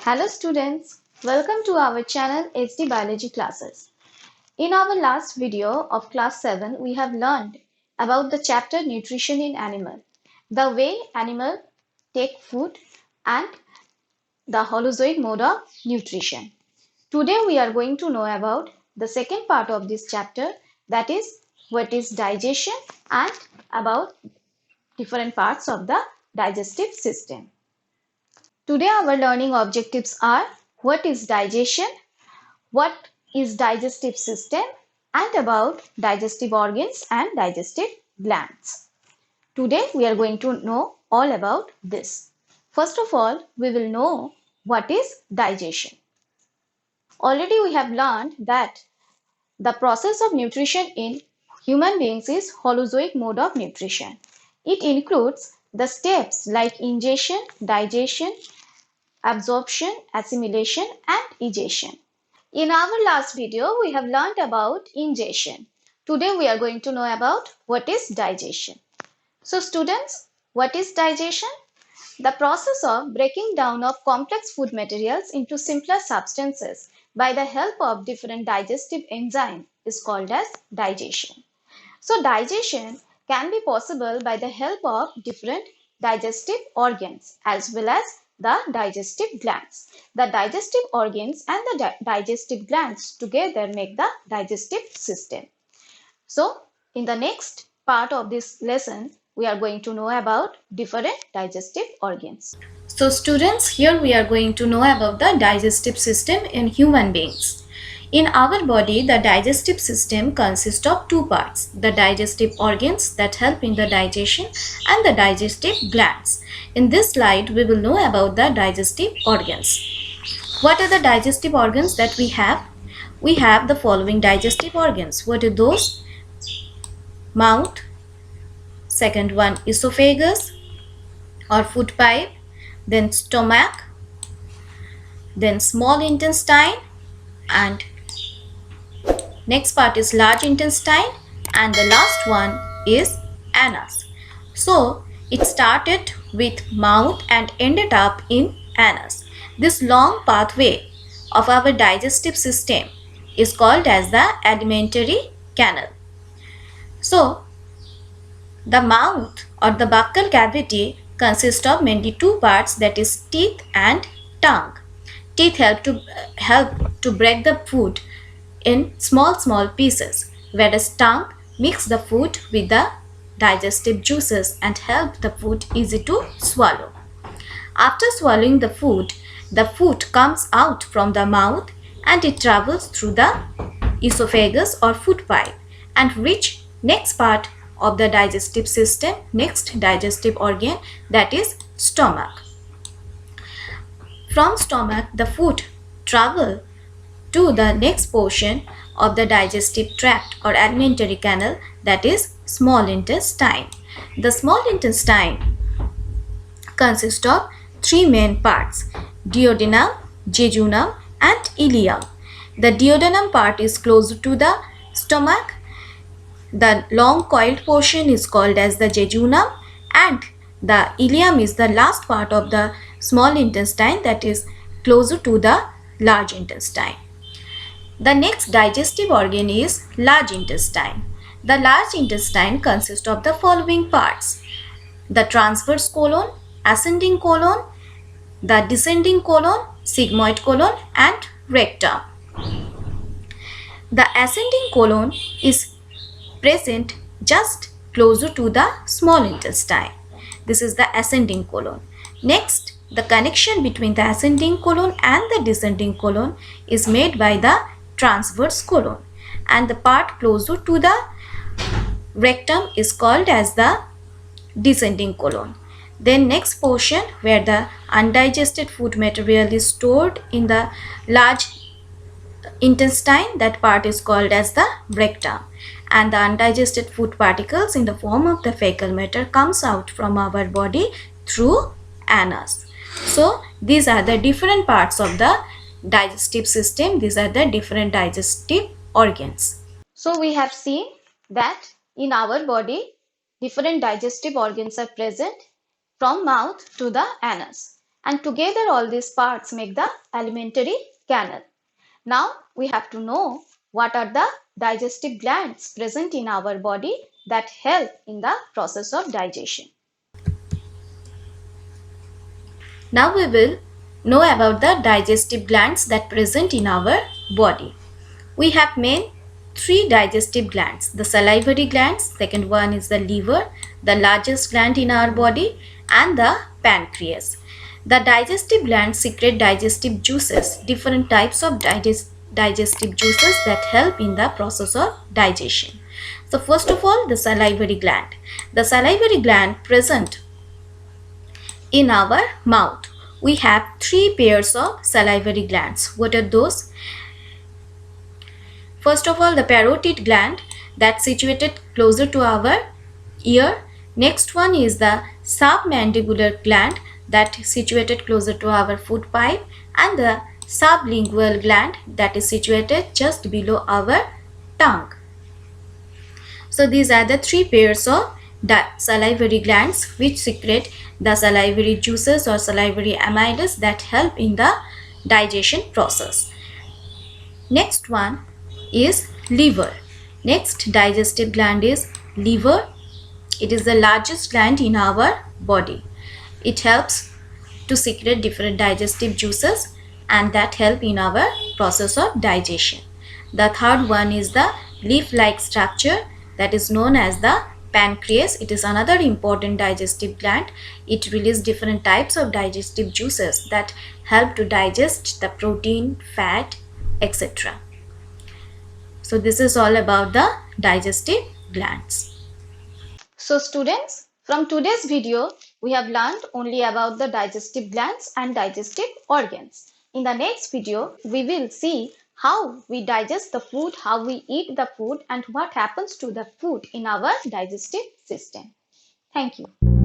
Hello students, welcome to our channel HD Biology Classes. In our last video of class 7, we have learned about the chapter Nutrition in Animal, the way animals take food and the holozoic mode of nutrition. Today we are going to know about the second part of this chapter, that is what is digestion and about different parts of the digestive system. Today our learning objectives are what is digestion, what is digestive system, and about digestive organs and digestive glands. Today we are going to know all about this. First of all, we will know what is digestion. Already we have learned that the process of nutrition in human beings is holozoic mode of nutrition. It includes the steps like ingestion, digestion, absorption, assimilation, and egestion. In our last video, we have learned about ingestion. Today, we are going to know about what is digestion. So, students, what is digestion? The process of breaking down of complex food materials into simpler substances by the help of different digestive enzymes is called as digestion. So, digestion can be possible by the help of different digestive organs as well as the digestive glands. The digestive organs and the digestive glands together make the digestive system. So, in the next part of this lesson, we are going to know about different digestive organs. So, students, here we are going to know about the digestive system in human beings. In our body, the digestive system consists of two parts, the digestive organs that help in the digestion and the digestive glands. In this slide, we will know about the digestive organs. What are the digestive organs that we have? We have the following digestive organs. What are those? Mouth, second one esophagus or food pipe, then stomach, then small intestine, and next part is large intestine, and the last one is anus. So it started with mouth and ended up in anus. This long pathway of our digestive system is called as the alimentary canal. So the mouth or the buccal cavity consists of mainly two parts, that is teeth and tongue. Teeth help to break the food in small pieces, whereas tongue mix the food with the digestive juices and help the food easy to swallow. After swallowing the food comes out from the mouth and it travels through the esophagus or food pipe and reach next part of the digestive system, next digestive organ, that is stomach. From stomach, the food travel to the next portion of the digestive tract or alimentary canal, that is small intestine. The small intestine consists of three main parts, duodenum, jejunum, and ileum. The duodenum part is closer to the stomach. The long coiled portion is called as the jejunum, and the ileum is the last part of the small intestine, that is closer to the large intestine. The next digestive organ is large intestine. The large intestine consists of the following parts: the transverse colon, ascending colon, the descending colon, sigmoid colon, and rectum. The ascending colon is present just closer to the small intestine. This is the ascending colon. Next, the connection between the ascending colon and the descending colon is made by the transverse colon, and the part closer to the rectum is called as the descending colon. Then next portion where the undigested food material is stored in the large intestine, that part is called as the rectum, and the undigested food particles in the form of the fecal matter comes out from our body through anus. So these are the different parts of the digestive system. These are the different digestive organs. So we have seen that in our body different digestive organs are present from mouth to the anus. and together all these parts make the alimentary canal. Now we have to know what are the digestive glands present in our body that help in the process of digestion. Now we will know about the digestive glands that present in our body. We have main three digestive glands. The salivary glands, second one is the liver, the largest gland in our body, and the pancreas. The digestive glands secrete digestive juices, different types of digestive juices that help in the process of digestion. So first of all, the salivary gland. The salivary gland present in our mouth. We have three pairs of salivary glands. What are those? First of all, the parotid gland that's situated closer to our ear. Next one is the submandibular gland that is situated closer to our food pipe, and the sublingual gland that is situated just below our tongue. So these are the three pairs of salivary glands which secrete the salivary juices or salivary amylase that help in the digestion process. Next one is liver. Next digestive gland is liver. It is the largest gland in our body. It helps to secrete different digestive juices and that help in our process of digestion. The third one is the leaf-like structure that is known as the pancreas. It is another important digestive gland. It releases different types of digestive juices that help to digest the protein, fat, etc. So this is all about the digestive glands. So students, from today's video, we have learned only about the digestive glands and digestive organs. In the next video, we will see how we digest the food, how we eat the food, and what happens to the food in our digestive system. Thank you.